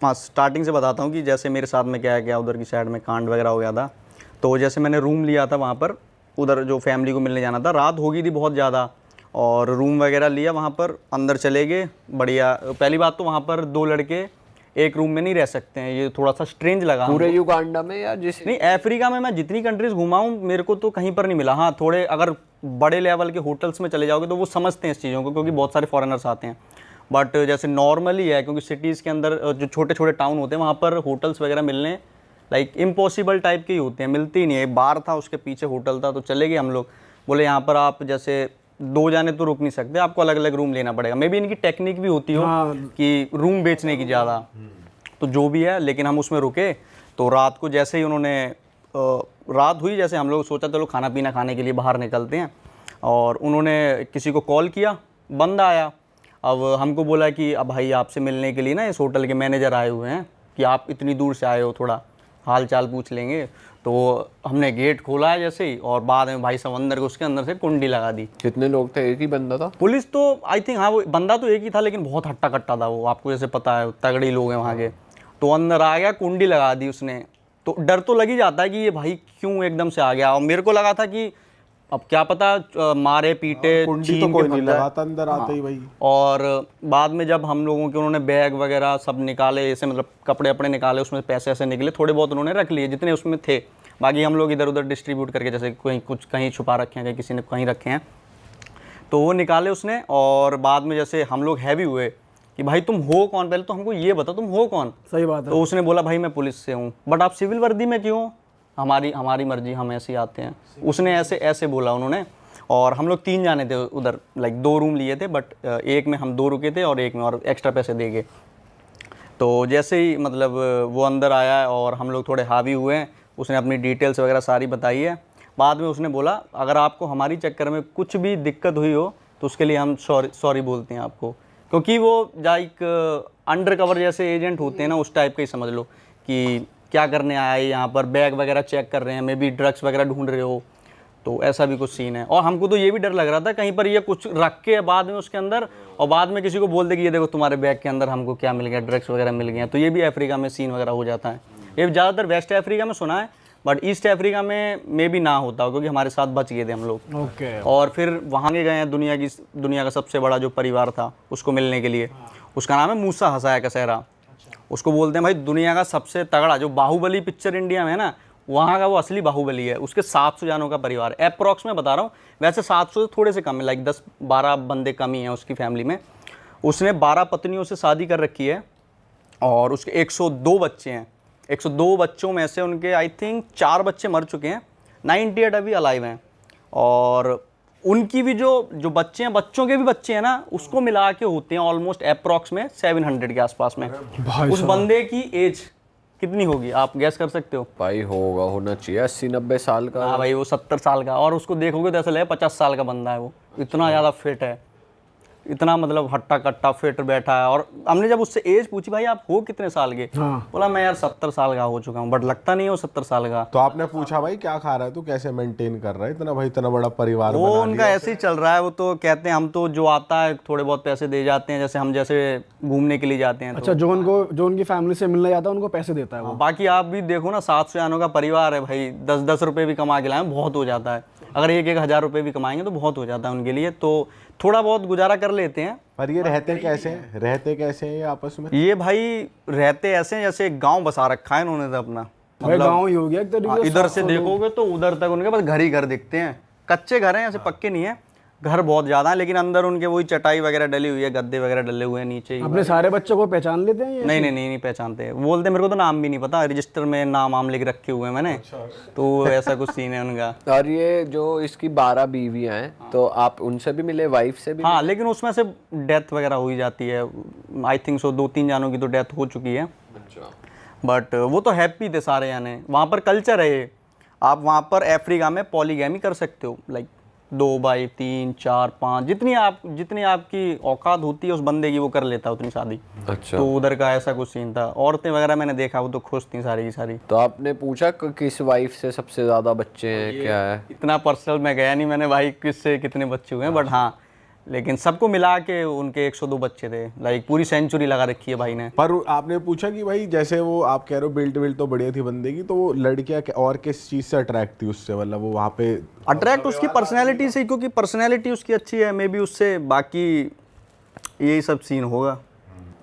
हाँ, स्टार्टिंग से बताता हूँ कि जैसे मेरे साथ में क्या है, क्या उधर की साइड में कांड वगैरह हो गया था। तो जैसे मैंने रूम लिया था वहाँ पर, उधर जो फैमिली को मिलने जाना था, रात हो गई थी बहुत ज़्यादा, और रूम वगैरह लिया वहाँ पर, अंदर चले गए। बढ़िया, पहली बात तो वहाँ पर 2 लड़के एक रूम में नहीं रह सकते हैं, ये थोड़ा सा स्ट्रेंज लगा पूरे हमको। युगांडा में या जिस नहीं, अफ्रीका में मैं जितनी कंट्रीज़ घुमा हूँ मेरे को तो कहीं पर नहीं मिला। हाँ, थोड़े अगर बड़े लेवल के होटल्स में चले जाओगे तो वो समझते हैं इस चीज़ों को, क्योंकि बहुत सारे फॉरेनर्स आते हैं। बट जैसे नॉर्मली है, क्योंकि सिटीज़ के अंदर जो छोटे छोटे टाउन होते हैं वहाँ पर होटल्स वगैरह मिलने लाइक इम्पॉसिबल टाइप के ही होते हैं, मिलती ही नहीं है। बार था, उसके पीछे होटल था, तो चले गए हम लोग। बोले यहाँ पर आप जैसे 2 जाने तो रुक नहीं सकते, आपको अलग अलग रूम लेना पड़ेगा। मे बी इनकी टेक्निक भी होती हो कि रूम बेचने की ज़्यादा, तो जो भी है, लेकिन हम उसमें रुके। तो रात को जैसे ही उन्होंने रात हुई, जैसे हम लोग सोचा चलो खाना पीना खाने के लिए बाहर निकलते हैं, और उन्होंने किसी को कॉल किया, बंदा आया। अब हमको बोला कि अब भाई आपसे मिलने के लिए ना इस होटल के मैनेजर आए हुए हैं, कि आप इतनी दूर से आए हो, थोड़ा हाल चाल पूछ लेंगे। तो हमने गेट खोला है जैसे ही, और बाद में भाई साहब अंदर को उसके अंदर से कुंडी लगा दी। कितने लोग थे? एक ही बंदा था? पुलिस तो आई थिंक, हाँ वो बंदा तो एक ही था, लेकिन बहुत हट्टा कट्टा था वो, आपको जैसे पता है तगड़ी लोग हैं वहाँ के। तो अंदर आ गया, कुंडी लगा दी उसने। तो डर तो लग ही जाता है कि ये भाई क्यों एकदम से आ गया, और मेरे को लगा था कि अब क्या पता मारे पीटे कुंडी छीन तो के कोई नहीं भग जाए। लगाता अंदर आते ही भाई। और बाद में जब हम लोगों के उन्होंने बैग वगैरह सब निकाले, ऐसे मतलब कपड़े अपने निकाले, उसमें पैसे ऐसे निकले, थोड़े बहुत उन्होंने रख लिए जितने उसमें थे। बाकी हम लोग इधर उधर डिस्ट्रीब्यूट करके, जैसे कहीं कुछ कहीं छुपा रखे हैं, कहीं किसी ने कहीं रखे हैं, तो वो निकाले उसने। और बाद में जैसे हम लोग हैवी हुए कि भाई तुम हो कौन, पहले तो हमको ये बताओ तुम हो कौन। सही बात है। तो उसने बोला भाई मैं पुलिस से हूँ। बट आप सिविल वर्दी में क्यों? हमारी मर्जी, हम ऐसे ही आते हैं। उसने ऐसे ऐसे बोला उन्होंने। और हम लोग 3 जाने थे उधर, लाइक 2 रूम लिए थे, बट एक में हम 2 रुके थे और एक में और एक्स्ट्रा पैसे दे गए। तो जैसे ही मतलब वो अंदर आया और हम लोग थोड़े हावी हुए हैं, उसने अपनी डिटेल्स वगैरह सारी बताई है। बाद में उसने बोला अगर आपको हमारी चक्कर में कुछ भी दिक्कत हुई हो तो उसके लिए हम सॉरी बोलते हैं आपको, क्योंकि वो लाइक अंडर कवर जैसे एजेंट होते हैं ना, उस टाइप का ही समझ लो कि क्या करने आया है यहाँ पर, बैग वगैरह चेक कर रहे हैं, मे बी ड्रग्स वगैरह ढूंढ रहे हो। तो ऐसा भी कुछ सीन है। और हमको तो ये भी डर लग रहा था कहीं पर ये कुछ रख के बाद में उसके अंदर, और बाद में किसी को बोल दे कि ये देखो तुम्हारे बैग के अंदर हमको क्या मिल गया, ड्रग्स वगैरह मिल गए। तो ये भी अफ्रीका में सीन वगैरह हो जाता है। ये ज़्यादातर वेस्ट अफ्रीका में सुना है, बट ईस्ट अफ्रीका में मे भी ना होता हो, क्योंकि हमारे साथ बच गए थे हम लोग। ओके। और फिर वहाँ के गए हैं दुनिया का सबसे बड़ा जो परिवार था उसको मिलने के लिए। उसका नाम है मूसा हसाया कसैरा। उसको बोलते हैं भाई दुनिया का सबसे तगड़ा, जो बाहुबली पिक्चर इंडिया में है ना, वहाँ का वो असली बाहुबली है। उसके 700 जानों का परिवार, अप्रॉक्स में बता रहा हूँ, वैसे 700 से थोड़े से कम है, लाइक 10-12 बंदे कम ही हैं उसकी फैमिली में। उसने 12 पत्नियों से शादी कर रखी है, और उसके 102 बच्चे हैं। 102 बच्चों में से उनके आई थिंक 4 बच्चे मर चुके हैं, 98 अभी अलाइव हैं। और उनकी भी जो बच्चे हैं, बच्चों के भी बच्चे हैं ना, उसको मिला के होते हैं ऑलमोस्ट अप्रॉक्स में 700 के आसपास में। उस बंदे की एज कितनी होगी आप गैस कर सकते हो? भाई होना चाहिए 80-90 साल का। हाँ भाई, वो 70 साल का, और उसको देखोगे तो ऐसा लगेगा 50 साल का बंदा है। वो इतना ज़्यादा फिट है, इतना मतलब हट्टा कट्टा फिट बैठा है। और हमने जब उससे एज पूछी भाई आप हो कितने साल के, बोला मैं यार 70 साल का हो चुका हूँ, बट लगता नहीं है वो 70 साल का। तो आपने पूछा भाई क्या खा रहा है तू, कैसे मेंटेन कर रहा है इतना भाई, इतना बड़ा परिवार वो बना उनका लिया? ऐसे ही चल रहा है। वो तो कहते हैं हम तो जो आता है थोड़े बहुत पैसे दे जाते हैं, जैसे हम जैसे घूमने के लिए जाते हैं। अच्छा, जो उनकी फैमिली से मिलने जाता है उनको पैसे देता है वो। बाकी आप भी देखो ना, 700 जानों का परिवार है भाई, 10-10 रुपये भी कमा के लाए बहुत हो जाता है। अगर 1-1 हज़ार रुपये भी कमाएंगे तो बहुत हो जाता है उनके लिए, तो थोड़ा बहुत गुजारा कर लेते हैं। पर ये रहते कैसे हैं ये आपस में? ये भाई रहते ऐसे हैं जैसे गांव बसा रखा है इन्होंने तो अपना, भाई गाँव ही हो गया एक तरीके से। इधर से देखोगे तो उधर तक उनके बस घर ही घर दिखते हैं। कच्चे घर हैं, ऐसे पक्के नहीं है, घर बहुत ज़्यादा है, लेकिन अंदर उनके वही चटाई वगैरह डली हुई है, गद्दे वगैरह डले हुए हैं नीचे ही। अपने सारे बच्चों को पहचान लेते हैं ये? नहीं पहचानते। बोलते मेरे को तो नाम भी नहीं पता, रजिस्टर में नाम लिख रखे हुए हैं मैंने। तो ऐसा कुछ सीन है उनका। और ये जो इसकी 12 बीवियां हैं, तो आप उनसे भी मिले, वाइफ से भी? हाँ, लेकिन उसमें से डेथ वगैरह हो ही जाती है। आई थिंक सो 2-3 जानों की तो डेथ हो चुकी है। अच्छा। बट वो तो हैप्पी थे सारे जाने। वहाँ पर कल्चर है ये, आप वहाँ पर अफ्रीका में पॉलीगैमी कर सकते हो, लाइक 2 भाई 3 4 5 जितनी आपकी औकात होती है उस बंदे की, वो कर लेता है उतनी शादी। अच्छा। तो उधर का ऐसा कुछ सीन था। औरतें वगैरह मैंने देखा, वो तो खुश थी सारी की सारी। तो आपने पूछा किस वाइफ से सबसे ज्यादा बच्चे हैं, क्या है? इतना पर्सनल मैं गया नहीं मैंने भाई किससे कितने बच्चे हुए हैं, बट हाँ लेकिन सबको मिला के उनके 102 बच्चे थे, लाइक पूरी सेंचुरी लगा रखी है भाई ने। पर आपने पूछा कि भाई जैसे वो आप कह रहे हो बिल्ड तो बढ़िया थी बंदे की, तो वो लड़कियां और किस चीज से अट्रैक्ट थी उससे, मतलब वो वहाँ पे अट्रैक्ट उसकी पर्सनैलिटी से, क्योंकि पर्सनैलिटी उसकी अच्छी है, मे बी उससे, बाकी यही सब सीन होगा।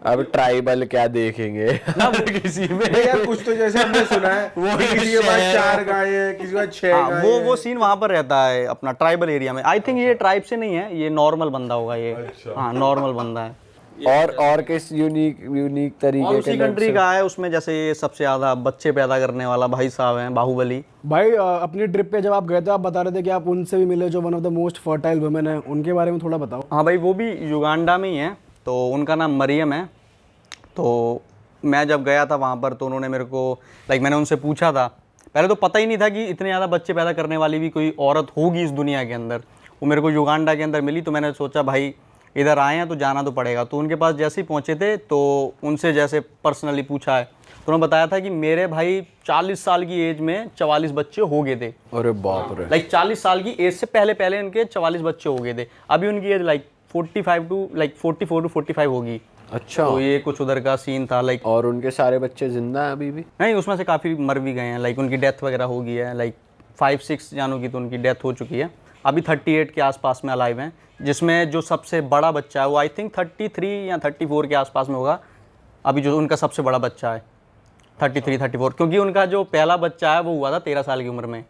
अब ट्राइबल क्या देखेंगे किसी में। नहीं यार, कुछ तो जैसे हमने सुना है वो कि किसी के पास 4 गायें हैं, किसी के पास 6 हाँ, गायें वो सीन वहाँ पर रहता है अपना ट्राइबल एरिया में। आई थिंक ये ट्राइब से नहीं है, ये नॉर्मल बंदा होगा ये। हाँ, नॉर्मल बंदा है। और किस यूनिक तरीके और के उसी लोग कंट्री का है, उसमें जैसे ये सबसे ज़्यादा बच्चे पैदा करने वाला भाई साहब हैं, बाहुबली। भाई अपनी ट्रिप पे जब आप गए थे, आप बता रहे थे कि आप उनसे भी मिले जो one of the most fertile women है, उनके बारे में थोड़ा बताओ। हाँ भाई, वो भी युगांडा में ही है, तो उनका नाम मरियम है। तो मैं जब गया था वहाँ पर, तो उन्होंने मेरे को, लाइक मैंने उनसे पूछा था, पहले तो पता ही नहीं था कि इतने ज़्यादा बच्चे पैदा करने वाली भी कोई औरत होगी इस दुनिया के अंदर। वो मेरे को युगांडा के अंदर मिली, तो मैंने सोचा भाई इधर आए हैं तो जाना तो पड़ेगा। तो उनके पास जैसे ही पहुँचे थे, तो उनसे जैसे पर्सनली पूछा है, तो उन्होंने बताया था कि मेरे भाई 40 साल की एज में 44 बच्चे हो गए थे। अरे बाप रे। लाइक 40 साल की एज से पहले इनके 44 बच्चे हो गए थे। अभी उनकी एज लाइक 44 टू 45 होगी। अच्छा। तो ये कुछ उधर का सीन था लाइक। और उनके सारे बच्चे जिंदा हैं अभी भी? नहीं, उसमें से काफ़ी मर भी गए हैं, लाइक उनकी डेथ वगैरह हो गई है, लाइक 5-6 जानों की तो उनकी डेथ हो चुकी है। अभी 38 के आसपास में अलाइव हैं, जिसमें जो सबसे बड़ा बच्चा है वो आई थिंक 33 या 34 के आसपास में होगा। अभी जो उनका सबसे बड़ा बच्चा है 33-34, क्योंकि उनका जो पहला बच्चा है वो हुआ था 13 साल की उम्र में।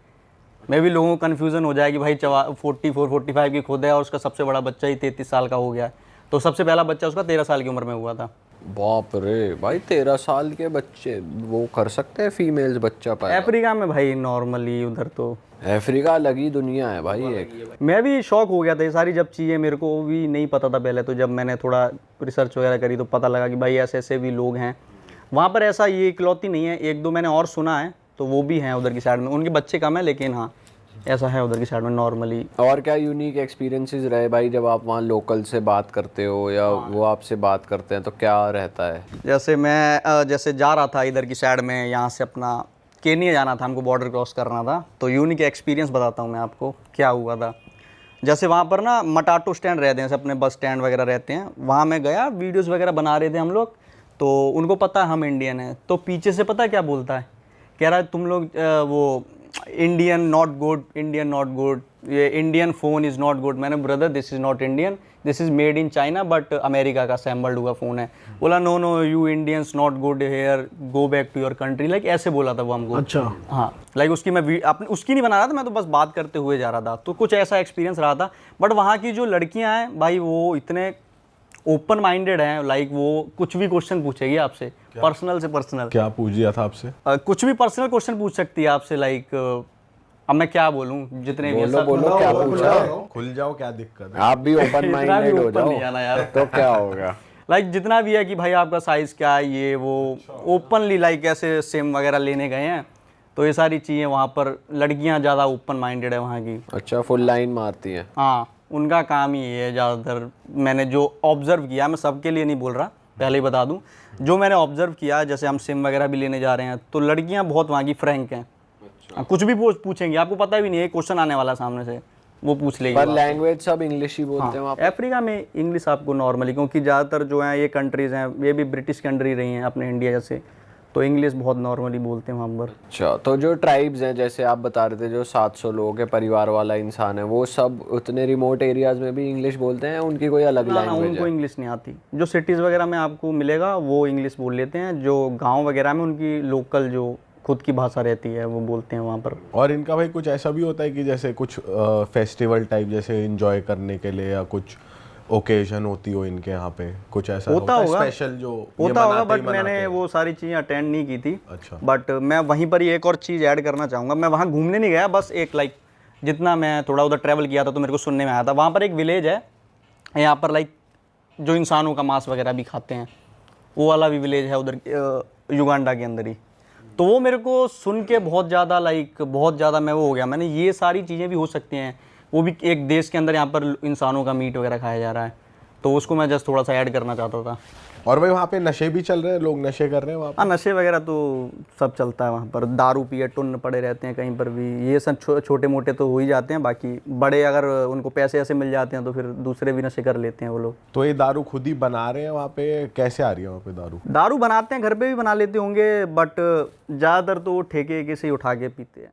मैं भी लोगों को कन्फ्यूज़न हो जाए कि भाई 44-45 की खुद है और उसका सबसे बड़ा बच्चा ही 33 साल का हो गया है। तो सबसे पहला बच्चा उसका 13 साल की उम्र में हुआ था। बाप रे भाई, 13 साल के बच्चे वो कर सकते हैं फीमेल्स बच्चा पैदा? अफ्रीका में भाई नॉर्मली उधर तो अफ्रीका अलग ही दुनिया है भाई एक। मैं भी शॉक हो गया था ये सारी जब चीज़ें, मेरे को भी नहीं पता था पहले। तो जब मैंने थोड़ा रिसर्च वगैरह करी तो पता लगा कि भाई ऐसे ऐसे भी लोग हैं वहाँ पर। ऐसा ये इकलौती नहीं है, 1-2 मैंने और सुना है, तो वो भी हैं उधर की साइड में। उनके बच्चे कम है, लेकिन हाँ ऐसा है उधर की साइड में नॉर्मली। और क्या यूनिक एक्सपीरियंसेस रहे भाई जब आप वहाँ लोकल से बात करते हो या वो आपसे बात करते हैं, तो क्या रहता है? जैसे मैं जैसे जा रहा था इधर की साइड में, यहाँ से अपना केनिया जाना था, हमको बॉर्डर क्रॉस करना था। तो यूनिक एक्सपीरियंस बताता हूँ मैं आपको क्या हुआ था। जैसे वहाँ पर ना मटाटो स्टैंड रहते हैं, जैसे अपने बस स्टैंड वगैरह रहते हैं, वहाँ मैं गया, वीडियोज़ वगैरह बना रहे थे हम लोग। तो उनको पता है हम इंडियन हैं, तो पीछे से पता है क्या बोलता है, कह रहा है तुम लोग वो Indian not good, Indian not good, ये Indian phone is not good. मैंने brother this is not Indian, this is made in China, but America का असेंबल्ड हुआ फ़ोन है। बोला no no you Indians not good here, go back to your country, like ऐसे बोला था वो हमको। अच्छा। हाँ, लाइक उसकी मैं अपनी उसकी नहीं बना रहा था, मैं तो बस बात करते हुए जा रहा था। तो कुछ ऐसा एक्सपीरियंस रहा था। बट वहाँ की जो लड़कियाँ हैं भाई, वो इतने ओपन माइंडेड हैं, लाइक वो कुछ भी क्वेश्चन पूछेगी आपसे, पर्सनल से पर्सनल। क्या पूछ दिया था आपसे? कुछ भी पर्सनल क्वेश्चन पूछ सकती है आपसे, लाइक अब मैं क्या बोलूं, जितने भी बोलो क्या पूछा? खुल जाओ, क्या दिक्कत है? आप भी ओपन माइंडेड हो जाओ नहीं आना यार। तो क्या होगा? लाइक जितना भी है कि भाई आपका साइज़ क्या है, ये वो ओपनली लाइक ऐसे सिम वगैरह लेने गए हैं। तो ये सारी चीज़ें वहाँ पर लड़कियाँ ज़्यादा ओपन माइंडेड है वहाँ की। अच्छा, फुल लाइन मारती हैं? हाँ, उनका काम ही है ज़्यादातर। मैंने जो ऑब्ज़र्व किया, मैं सबके लिए नहीं बोल रहा, पहले ही बता दूं, जो मैंने ऑब्ज़र्व किया, जैसे हम सिम वगैरह भी लेने जा रहे हैं, तो लड़कियां बहुत वहाँ की फ्रैंक हैं। कुछ भी पूछेंगी, आपको पता भी नहीं है क्वेश्चन आने वाला सामने से, वो पूछ लेगी। पर लैंग्वेज सब इंग्लिश ही बोलते हैं वहाँ पे? अफ्रीका में इंग्लिश आपको नॉर्मली, क्योंकि ज़्यादातर जो हैं ये कंट्रीज़ हैं, ये भी ब्रिटिश कंट्री रही हैं अपने इंडिया जैसे, तो इंग्लिश बहुत नॉर्मली बोलते हैं वहाँ पर। अच्छा, तो जो ट्राइब्स हैं, जैसे आप बता रहे थे, जो 700 लोगों के परिवार वाला इंसान है, वो सब उतने रिमोट एरियाज में भी इंग्लिश बोलते हैं? उनकी कोई अलग लैंग्वेज उनको है? इंग्लिश नहीं आती। जो सिटीज़ वगैरह में आपको मिलेगा वो इंग्लिश बोल लेते हैं, जो गाँव वगैरह में उनकी लोकल जो खुद की भाषा रहती है वो बोलते हैं वहाँ पर। और इनका भाई कुछ ऐसा भी होता है कि जैसे कुछ फेस्टिवल टाइप जैसे एंजॉय करने के लिए या कुछ ओकेजन होती हो इनके यहाँ पे, कुछ ऐसा होता होगा, स्पेशल जो होता होगा, बट मैंने वो सारी चीज़ें अटेंड नहीं की थी। अच्छा। बट मैं वहीं पर ही एक और चीज़ ऐड करना चाहूँगा। मैं वहाँ घूमने नहीं गया, बस एक लाइक जितना मैं थोड़ा उधर ट्रैवल किया था तो मेरे को सुनने में आया था, वहाँ पर एक विलेज है, यहाँ पर लाइक जो इंसानों का मांस वगैरह भी खाते हैं, वो वाला भी विलेज है उधर युगांडा के अंदर ही। तो वो मेरे को सुन के बहुत ज़्यादा मैं वो हो गया, मैंने ये सारी चीज़ें भी हो सकती हैं, वो भी एक देश के अंदर यहाँ पर इंसानों का मीट वगैरह खाया जा रहा है, तो उसको मैं जस्ट थोड़ा सा ऐड करना चाहता था। और भाई वहाँ पे नशे भी चल रहे हैं, लोग नशे कर रहे हैं वहाँ पे? हाँ, नशे वगैरह तो सब चलता है वहाँ पर। दारू पिए टुन्न पड़े रहते हैं कहीं पर भी। ये सब छोटे मोटे तो हो ही जाते हैं, बाकी बड़े अगर उनको पैसे ऐसे मिल जाते हैं तो फिर दूसरे भी नशे कर लेते हैं वो लोग। तो ये दारू खुद ही बना रहे हैं वहाँ पे? कैसे आ रही है वहाँ पे दारू? दारू बनाते हैं, घर पे भी बना लेते होंगे, बट ज़्यादातर तो वो ठेके से ही उठा के पीते हैं।